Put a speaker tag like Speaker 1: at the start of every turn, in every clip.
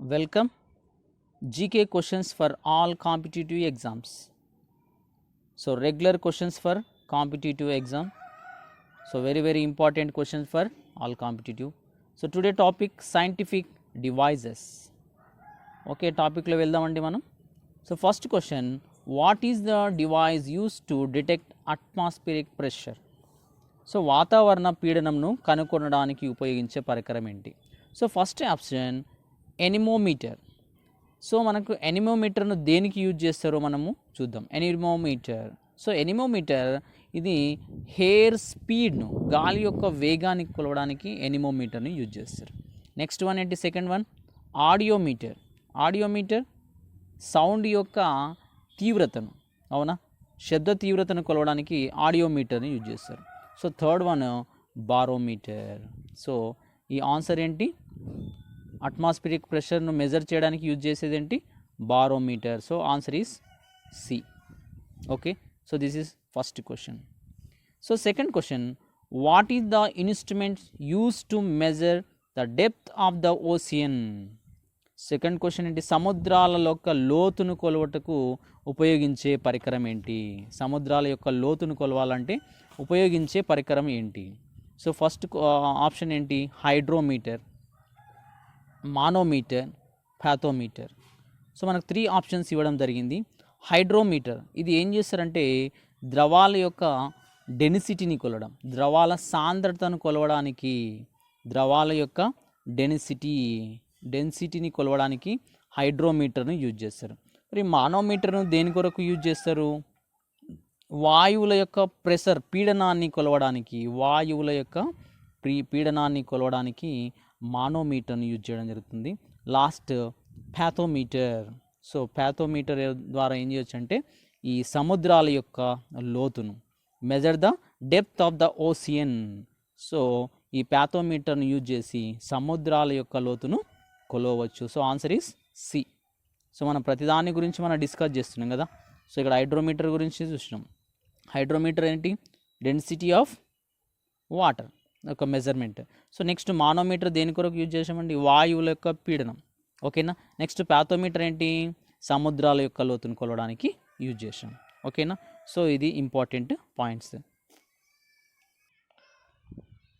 Speaker 1: Welcome. GK questions for all competitive exams. So regular questions for competitive exam. So very important questions for all competitive. So today topic scientific devices. Okay, topic lo veldamandi manam. So first question, what is the device used to detect atmospheric pressure? So వాతావరణ పీడనంను కనుగొనడానికి ఉపయోగించే పరికరం ఏంటి? So first option anemometer. So మనకు ఎనిమోమీటర్ను దేనికి use చేస్తారో మనము చూద్దాం. ఎనిమోమీటర్, సో ఎనిమోమీటర్ ఇది హెయిర్ స్పీడ్ను, గాలి యొక్క వేగాన్ని కొలవడానికి ఎనిమోమీటర్ని యూజ్ చేస్తారు. నెక్స్ట్ వన్ ఏంటి? Second one audiometer. Audiometer sound యొక్క తీవ్రతను, అవునా, శబ్ద తీవ్రతను కొలవడానికి ఆడియోమీటర్ని యూజ్ చేస్తారు. So third one barometer. So ఈ ఆన్సర్ ఏంటి? అట్మాస్ఫిరిక్ ప్రెషర్ను మెజర్ చేయడానికి యూజ్ చేసేది ఏంటి? Barometer. So answer is C. Okay, so this is first question. So second question, what is the instrument use to measure the depth of the ocean? Second question ఏంటి? సముద్రాల యొక్క లోతును కొలవటకు ఉపయోగించే పరికరం ఏంటి? సముద్రాల యొక్క లోతును కొలవాలంటే ఉపయోగించే పరికరం ఏంటి? సో ఫస్ట్ ఆప్షన్ ఏంటి? Hydrometer, manometer, fathometer. సో మనకు 3 ఆప్షన్స్ ఇవ్వడం జరిగింది. హైడ్రోమీటర్ ఇది ఏం చేస్తారంటే ద్రవాల యొక్క డెన్సిటీని కొలవడం, ద్రవాల సాంద్రతను కొలవడానికి, ద్రవాల యొక్క డెన్సిటీని కొలవడానికి హైడ్రోమీటర్ను యూజ్ చేస్తారు. మరి మానోమీటర్ను దేని కొరకు యూజ్ చేస్తారు? వాయువుల యొక్క ప్రెషర్, పీడనాన్ని కొలవడానికి, వాయువుల యొక్క పీడనాన్ని కొలవడానికి మానోమీటర్ను యూజ్ చేయడం జరుగుతుంది. లాస్ట్ ప్యాథోమీటర్. సో ప్యాథోమీటర్ ద్వారా ఏం చేయొచ్చు అంటే ఈ సముద్రాల యొక్క లోతును, measure the depth of the ocean. So ఈ ప్యాథోమీటర్ను యూజ్ చేసి సముద్రాల యొక్క లోతును కొలవచ్చు. So answer is C. So మనం ప్రతిదాని గురించి మనం డిస్కస్ చేస్తున్నాం కదా. సో ఇక్కడ హైడ్రోమీటర్ గురించి చూసినాం. హైడ్రోమీటర్ ఏంటి? డెన్సిటీ ఆఫ్ వాటర్ ఒక మెజర్మెంట్. సో నెక్స్ట్ మానోమీటర్ దేని కొరకు యూజ్ చేసామండి? వాయువుల యొక్క పీడనం. ఓకేనా. నెక్స్ట్ ప్యాథోమీటర్ ఏంటి? సముద్రాల యొక్క లోతును కొలవడానికి యూజ్ చేసాం. ఓకేనా. సో ఇది important points.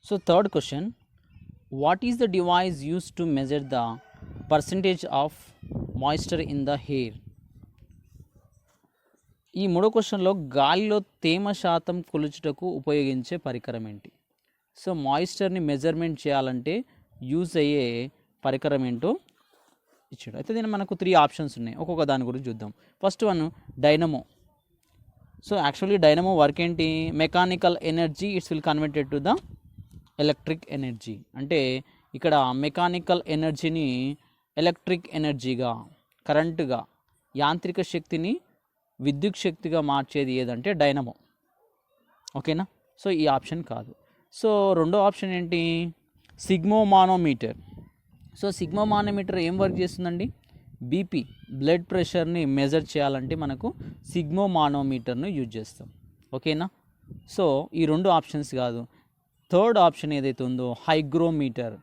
Speaker 1: So third question, what is the device use to measure the percentage of moisture in the hair? ఈ మూడో క్వశ్చన్లో గాలిలో తేమ శాతం కొలుచుటకు ఉపయోగించే పరికరం ఏంటి? సో మాయిశ్చర్ని మెజర్మెంట్ చేయాలంటే యూజ్ అయ్యే పరికరం ఏంటో ఇచ్చాడు. అయితే దీని మనకు 3 ఆప్షన్స్ ఉన్నాయి. ఒక్కొక్క దాని గురించి చూద్దాం. First one dynamo. So actually dynamo work ఏంటి? Mechanical energy it's will converted to the electric energy. అంటే ఇక్కడ మెకానికల్ ఎనర్జీని ఎలక్ట్రిక్ ఎనర్జీగా, కరెంటుగా, యాంత్రిక శక్తిని విద్యుత్ శక్తిగా మార్చేది ఏదంటే డైనమో. ఓకేనా. సో ఈ ఆప్షన్ కాదు. సో రెండో ఆప్షన్ ఏంటి? సిగ్మోమానోమీటర్. సో సిగ్మోమానోమీటర్ ఏం వర్క్ చేస్తుందండి? బీపీ, బ్లడ్ ప్రెషర్ని మెజర్ చేయాలంటే మనకు సిగ్మోమానోమీటర్ను యూజ్ చేస్తాం. ఓకేనా. సో ఈ 2 ఆప్షన్స్ కాదు. థర్డ్ ఆప్షన్ ఏదైతే ఉందో hygrometer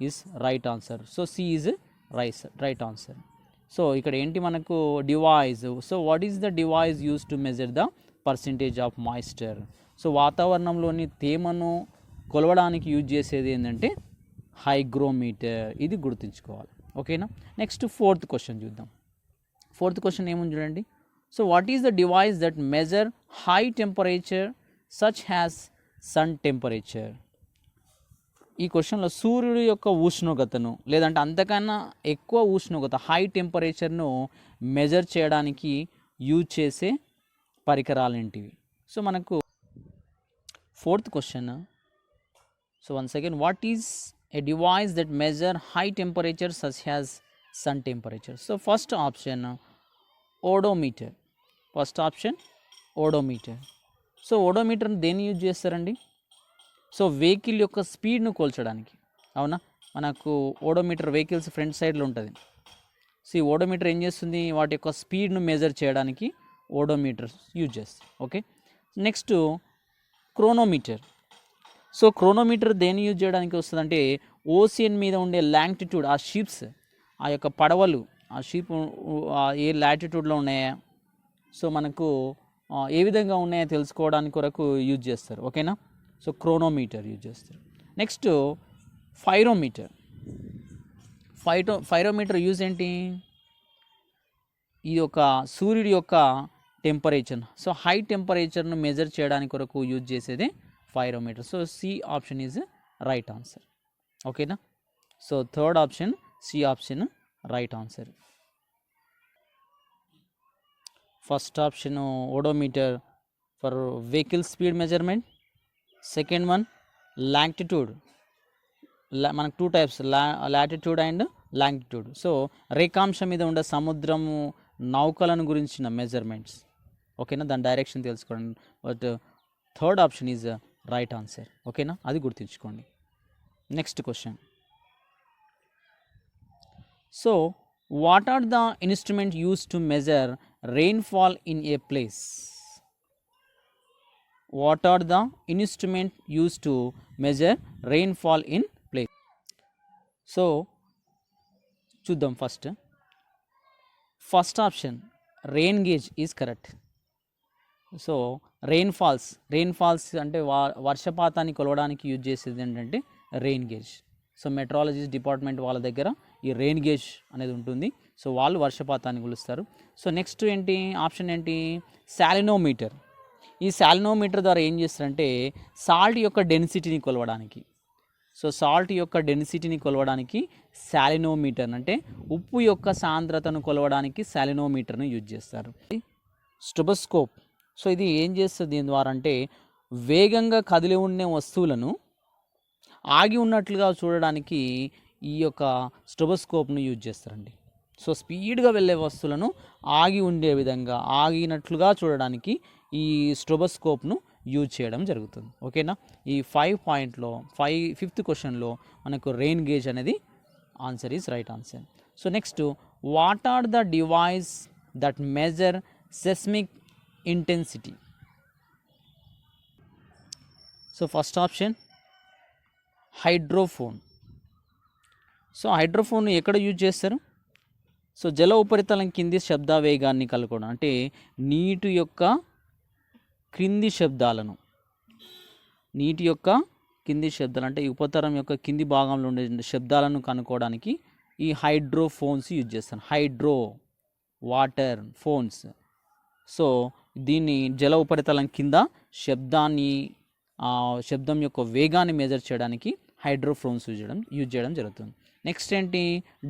Speaker 1: is right answer. So C is right answer. So ఇక్కడ ఏంటి మనకు device? So what is the device use to measure the percentage of moisture? So వాతావరణంలోని తేమను కొలవడానికి యూజ్ చేసేది ఏంటంటే హైగ్రోమీటర్. ఇది గుర్తుంచుకోవాలి. ఓకేనా. నెక్స్ట్ ఫోర్త్ క్వశ్చన్ చూద్దాం. ఫోర్త్ క్వశ్చన్ ఏముంది చూడండి. So what is the device that measure high temperature such has sun temperature? ఈ క్వశ్చన్లో సూర్యుడి యొక్క ఉష్ణోగ్రతను, లేదంటే అంతకన్నా ఎక్కువ ఉష్ణోగ్రత, హై టెంపరేచర్ను మెజర్ చేయడానికి యూజ్ చేసే పరికరాలు ఏంటివి? సో మనకు fourth question. So once again, what is a device that measure high temperature such as sun temperature? So first option odometer. First option odometer. So ఓడోమీటర్ని దేన్ని యూజ్ చేస్తారండి? సో వెహికల్ యొక్క స్పీడ్ను కోల్చడానికి, అవునా. మనకు ఓడోమీటర్ వెహికల్స్ ఫ్రంట్ సైడ్లో ఉంటుంది. So ఈ odometer ఏం చేస్తుంది? వాటి యొక్క స్పీడ్ను మెజర్ చేయడానికి ఓడోమీటర్ యూజ్ చేస్తాం. Okay. Next chronometer. So chronometer దేన్ని యూజ్ చేయడానికి వస్తుందంటే ఓషియన్ మీద ఉండే లాంగిట్యూడ్, ఆ షిప్స్ ఆ యొక్క పడవలు ఆ షిప్ ఏ లాటిట్యూడ్లో ఉన్నాయా, సో మనకు ఏ విధంగా ఉన్నాయో తెలుసుకోవడానికి కొరకు యూజ్ చేస్తారు. ఓకేనా. సో క్రోనోమీటర్ యూజ్ చేస్తారు. Next pyrometer. ఫైరోమీటర్ యూజ్ ఏంటి, ఈ యొక్క సూర్యుడి యొక్క టెంపరేచర్, సో హై టెంపరేచర్ను మెజర్ చేయడానికి కొరకు యూజ్ చేసేదే pyrometer. So C option is right answer. ఓకేనా. So third option C option right answer. First option odometer for vehicle speed measurement. Second one longitude, మనకు 2 types, latitude and longitude. So రేఖాంశం మీద ఉండే సముద్రము నౌకలను గురించిన మెజర్మెంట్స్. ఓకేనా, దాని డైరెక్షన్ తెలుసుకోండి. But third option is right answer. ఓకేనా, అది గుర్తుంచుకోండి. Next question. So what are the instrument use to measure rainfall in a place? What are the instrument used to measure rainfall in place? So చూద్దాం. First option rain gauge is correct. So rainfalls అంటే వర్షపాతాన్ని కొలవడానికి use చేసేది ఏంటంటే rain gauge. So మెట్రాలజీస్ department వాళ్ళ దగ్గర ఈ rain gauge అనేది ఉంటుంది. సో వాళ్ళు వర్షపాతాన్ని కొలుస్తారు. సో నెక్స్ట్ ఏంటి, ఆప్షన్ ఏంటి, శాలినోమీటర్. ఈ శాలినోమీటర్ ద్వారా ఏం చేస్తారంటే సాల్ట్ యొక్క డెన్సిటీని కొలవడానికి, సో సాల్ట్ యొక్క డెన్సిటీని కొలవడానికి శాలినోమీటర్, అంటే ఉప్పు యొక్క సాంద్రతను కొలవడానికి శాలినోమీటర్ను యూజ్ చేస్తారు. స్టెబోస్కోప్. సో ఇది ఏం చేస్తుంది దీని ద్వారా అంటే వేగంగా కదిలి ఉండే వస్తువులను ఆగి ఉన్నట్లుగా చూడడానికి ఈ యొక్క స్టెబోస్కోప్ను యూజ్ చేస్తారండి. సో స్పీడ్గా వెళ్ళే వస్తువులను ఆగి ఉండే విధంగా ఆగినట్లుగా చూడడానికి ఈ స్టెబోస్కోప్ను యూజ్ చేయడం జరుగుతుంది. ఓకేనా. ఈ 5 పాయింట్లో ఫిఫ్త్ క్వశ్చన్లో మనకు రెయిన్ గేజ్ అనేది answer is right answer. So next, what are the device that measure seismic intensity? So first option hydrophone. So hydrophone ఎక్కడ యూజ్ చేస్తారు? సో జల ఉపరితలం కింది శబ్ద వేగాన్ని కలుపుకోవడం, అంటే నీటి యొక్క కింది శబ్దాలను అంటే ఈ ఉపరితలం యొక్క కింది భాగంలో ఉండే శబ్దాలను కనుక్కోవడానికి ఈ హైడ్రోఫోన్స్ యూజ్ చేస్తాను. Hydro water phones. సో దీన్ని జల ఉపరితలం కింద శబ్దం యొక్క వేగాన్ని మెజర్ చేయడానికి హైడ్రోఫోన్స్ యూజ్ చేయడం జరుగుతుంది. నెక్స్ట్ ఏంటి,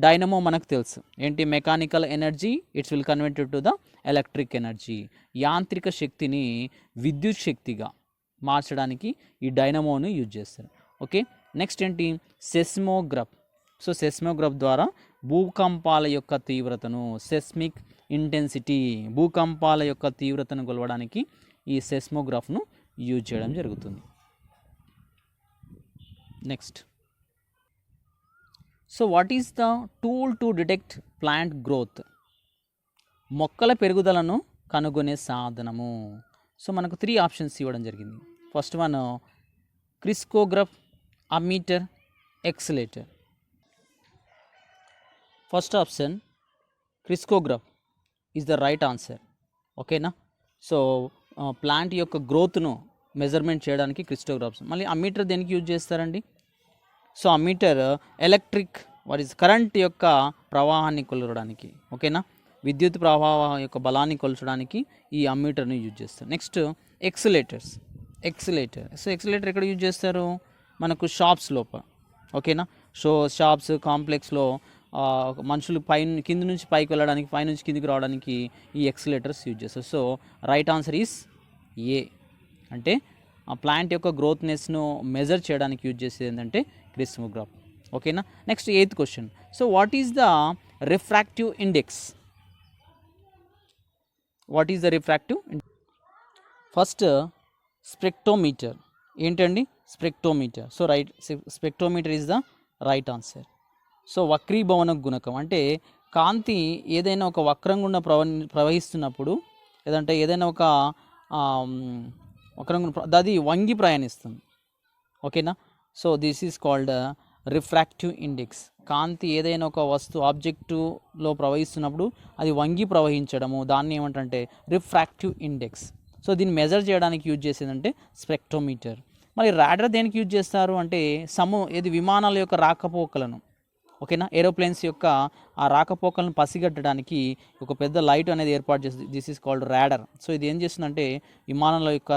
Speaker 1: డైనమో. మనకు తెలుసు ఏంటి, mechanical energy it's will converted to the electric energy. యాంత్రిక శక్తిని విద్యుత్ శక్తిగా మార్చడానికి ఈ డైనమోను యూజ్ చేస్తారు. ఓకే. నెక్స్ట్ ఏంటి, సెస్మోగ్రాఫ్. సో సెస్మోగ్రాఫ్ ద్వారా భూకంపాల యొక్క తీవ్రతను, సెస్మిక్ ఇంటెన్సిటీ, భూకంపాల యొక్క తీవ్రతను కొలవడానికి ఈ సెస్మోగ్రాఫ్ను యూజ్ చేయడం జరుగుతుంది. Next, so what is the tool to detect plant growth? మొక్కల పెరుగుదలను కనుగొనే సాధనము. సో మనకు 3 ఆప్షన్స్ ఇవ్వడం జరిగింది. First one crescograph, ammeter, accelerator. First option crescograph is the right answer. ఓకేనా. సో ప్లాంట్ యొక్క గ్రోత్ను మెజర్మెంట్ చేయడానికి క్రిస్కోగ్రాఫ్స్. మళ్ళీ అమ్మీటర్ దేనికి యూజ్ చేస్తారండి? సో అమ్మీటర్ ఎలక్ట్రిక్ కరెంట్ యొక్క ప్రవాహాన్ని కొలవడానికి. ఓకేనా. విద్యుత్ ప్రవాహం యొక్క బలాన్ని కొలచడానికి ఈ అమ్మీటర్ని యూజ్ చేస్తారు. Next escalator. సో ఎక్సలేటర్ ఎక్కడ యూజ్ చేస్తారు? మనకు షాప్స్ లోపల. ఓకేనా. సో షాప్స్ కాంప్లెక్స్లో మనుషులు కింది నుంచి పైకి వెళ్ళడానికి, పై నుంచి కిందికి రావడానికి ఈ ఎక్సలేటర్స్ యూజ్ చేస్తారు. So right answer is a. అంటే ఆ ప్లాంట్ యొక్క గ్రోత్నెస్ను మెజర్ చేయడానికి యూజ్ చేసేది ఏంటంటే క్రిస్మోగ్రాఫ్. ఓకేనా. Next 8th question. So what is the refractive index? First spectrometer. ఏంటండి spectrometer? So spectrometer is the right answer. So వక్రీభవన గుణకం అంటే కాంతి ఏదైనా ఒక వక్రం గుండా ప్రవహిస్తున్నప్పుడు, లేదంటే ఏదైనా ఒక వక్రం అది వంగి ప్రయాణిస్తుంది. ఓకేనా. So this is called refractive index, కాంతి ఏదైనా ఒక వస్తువు ఆబ్జెక్టులో ప్రవహిస్తున్నప్పుడు అది వంగి ప్రవహించడము, దాన్ని ఏమంటే రిఫ్రాక్టివ్ ఇండెక్స్. సో దీన్ని మెజర్ చేయడానికి యూజ్ చేసేదంటే స్పెక్ట్రోమీటర్. మరి రాడార్ దేనికి యూజ్ చేస్తారు అంటే ఇది విమానాల యొక్క రాకపోకలను, ఓకేనా, ఏరోప్లేన్స్ యొక్క ఆ రాకపోకలను పసిగట్టడానికి ఒక పెద్ద లైట్ అనేది ఏర్పాటు చేస్తుంది. This is called radar. So ఇది ఏం చేస్తుందంటే విమానాల యొక్క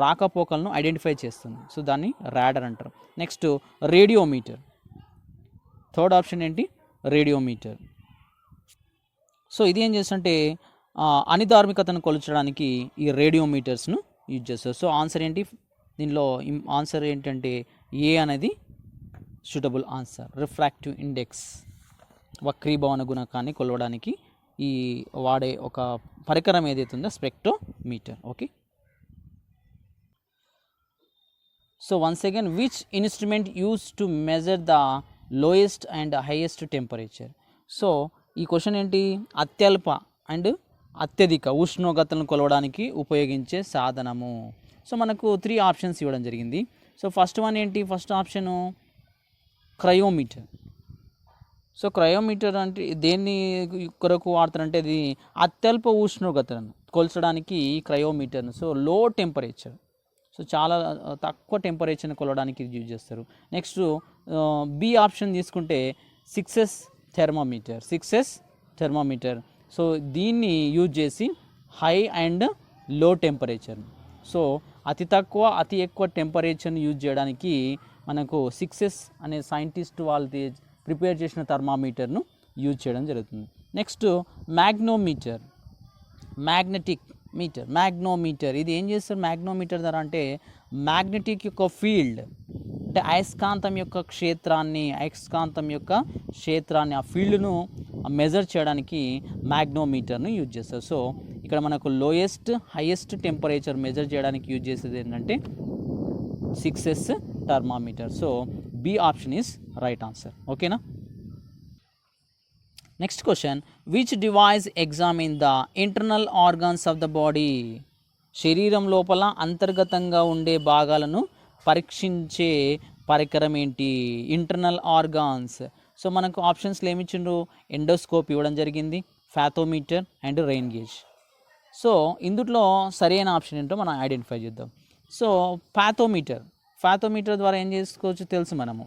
Speaker 1: రాకపోకలను ఐడెంటిఫై చేస్తుంది. సో దాన్ని రాడార్ అంటారు. Next radiometer. థర్డ్ ఆప్షన్ ఏంటి? రేడియోమీటర్. సో ఇది ఏం చేస్తుంటే అనిధార్మికతను కొలచడానికి ఈ రేడియోమీటర్స్ను యూజ్ చేస్తారు. సో ఆన్సర్ ఏంటి? దీనిలో ఆన్సర్ ఏంటంటే ఏ అనేది సూటబుల్ ఆన్సర్. రిఫ్రాక్టివ్ ఇండెక్స్, వక్రీభవన గుణకాన్ని కొలవడానికి ఈ వాడే ఒక పరికరం ఏదైతే ఉందో spectrometer. Okay. So once again, which instrument use to measure the lowest and highest temperature? So ఈ క్వశ్చన్ ఏంటి? అత్యల్ప అండ్ అత్యధిక ఉష్ణోగ్రతలను కొలవడానికి ఉపయోగించే సాధనము. సో మనకు 3 ఆప్షన్స్ ఇవ్వడం జరిగింది. సో ఫస్ట్ వన్ ఏంటి? First option cryometer. So cryometer అంటే దేన్ని కొరకు వాడతారంటే ఇది అత్యల్ప ఉష్ణోగ్రతను కొలచడానికి క్రయోమీటర్ను. సో లో టెంపరేచర్, సో చాలా తక్కువ టెంపరేచర్ని కొలవడానికి ఇది యూజ్ చేస్తారు. నెక్స్ట్ బి ఆప్షన్ తీసుకుంటే 6S థెర్మోమీటర్. సో దీన్ని యూజ్ చేసి హై అండ్ లో టెంపరేచర్, సో అతి తక్కువ అతి ఎక్కువ టెంపరేచర్ని యూజ్ చేయడానికి మనకు 6S అనే సైంటిస్ట్ వాళ్ళు ప్రిపేర్ చేసిన థర్మామీటర్ను యూజ్ చేయడం జరుగుతుంది. Next magnetometer. ఇది ఏం చేస్తారు మ్యాగ్నోమీటర్ ద్వారా అంటే మ్యాగ్నెటిక్ యొక్క ఫీల్డ్ అంటే అయస్కాంతం యొక్క క్షేత్రాన్ని ఆ ఫీల్డ్ను మెజర్ చేయడానికి మ్యాగ్నోమీటర్ను యూజ్ చేస్తారు. సో ఇక్కడ మనకు లోయెస్ట్ హైయెస్ట్ టెంపరేచర్ మెజర్ చేయడానికి యూజ్ చేసేది ఏంటంటే 6S thermometer. So B option is right answer. ఓకేనా. Next question, which device examine the internal organs of the body? శరీరం లోపల అంతర్గతంగా ఉండే భాగాలను పరీక్షించే పరికరం ఏంటి? Internal organs. సో మనకు ఆప్షన్స్లో ఏమి ఇచ్చిండ్రు? ఎండోస్కోప్ ఇవ్వడం జరిగింది, ఫాథోమీటర్ అండ్ రెయిన్ గేజ్. సో ఇందులో సరైన ఆప్షన్ ఏంటో మనం ఐడెంటిఫై చేద్దాం. సో ఫాథోమీటర్ ద్వారా ఏం చేసుకోవచ్చు తెలుసు మనము.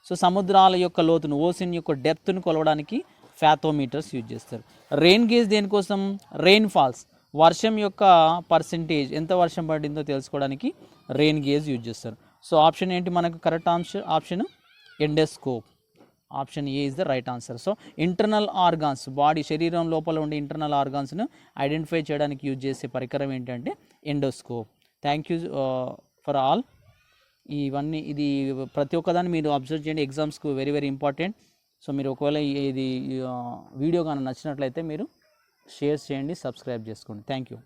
Speaker 1: సో సముద్రాల యొక్క లోతును, ఓషన్ యొక్క డెప్త్ను కొలవడానికి ఫాథోమీటర్స్ యూజ్ చేస్తారు. రెయిన్ గేజ్ దేనికోసం? రెయిన్ ఫాల్స్, వర్షం యొక్క పర్సెంటేజ్, ఎంత వర్షం పడిందో తెలుసుకోవడానికి రెయిన్ గేజ్ యూజ్ చేస్తారు. సో ఆప్షన్ ఏంటి మనకు correct option? Endoscope. Option A is the right answer. So internal organs, body శరీరం లోపల ఉండే ఇంటర్నల్ ఆర్గాన్స్ను ఐడెంటిఫై చేయడానికి యూజ్ చేసే పరికరం ఏంటంటే endoscope. Thank you for all. ఇది ప్రతి ఒక్కదాన్ని మీరు అబ్జర్వ్ చేయండి, ఎగ్జామ్స్కు వెరీ వెరీ ఇంపార్టెంట్. సో మీరు ఒకవేళ ఇది వీడియో కానీ నచ్చినట్లయితే మీరు షేర్ చేయండి, సబ్స్క్రైబ్ చేసుకోండి. Thank you.